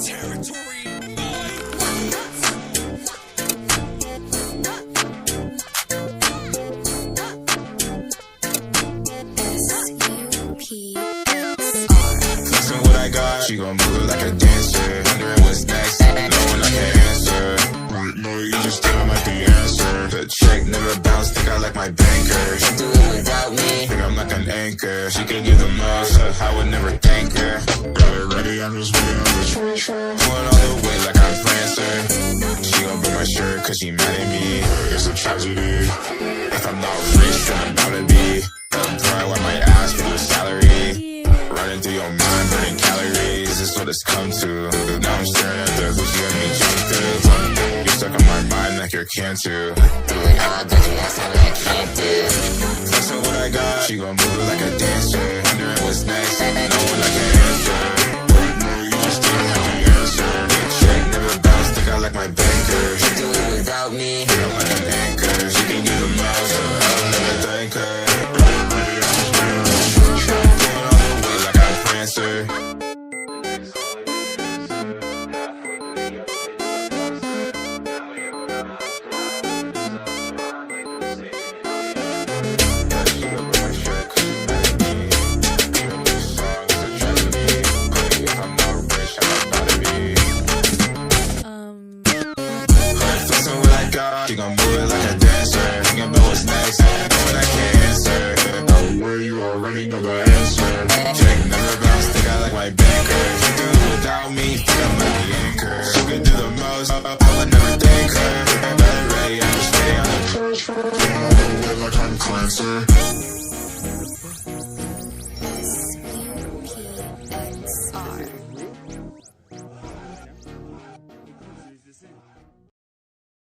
territory. Flexing what I got, she gon' move it like a dancer. Wondering what's next, knowing I can't answer. Right, no, you just think I might the answer. The check never bounced, think I like my banker. She do it without me, think I'm like an anchor. She can give the most, I would never thank her. Got it ready, I'm just waiting on the transfer. Going all the way like I'm Prancer. She gon' break my shirt cause she mad at me. It's a tragedy if I'm not rich, then I'm about to be. Pride why my ass for your salary. Running through your mind, burning calories. This is what it's come to. Now I'm staring at the hoops you got me jumped through. You're stuck on my mind like you're cancer. Doing all dirty, that's not what I can't do. Flexing what I got, she gon' move it like a dancer. Wondering what's next, knowing I can't answer. Right now, you just don't have the answer. Get check, never bounce, think I like my banker. She do it without me, think I'm like an anchor. She can give the most, I'll never thank her. Answer. She gon' move it like a dancer. Thinking about what's next, knowing I can't answer. Know where you already know the answer. Check never bounce, think I like my banker. She do it without me, think I'm like the anchor. She can do the most, I would never thank her. I'm better ready, I'm just waiting on the transfer. Going all the way like I'm Clancer. S-U-P-X-R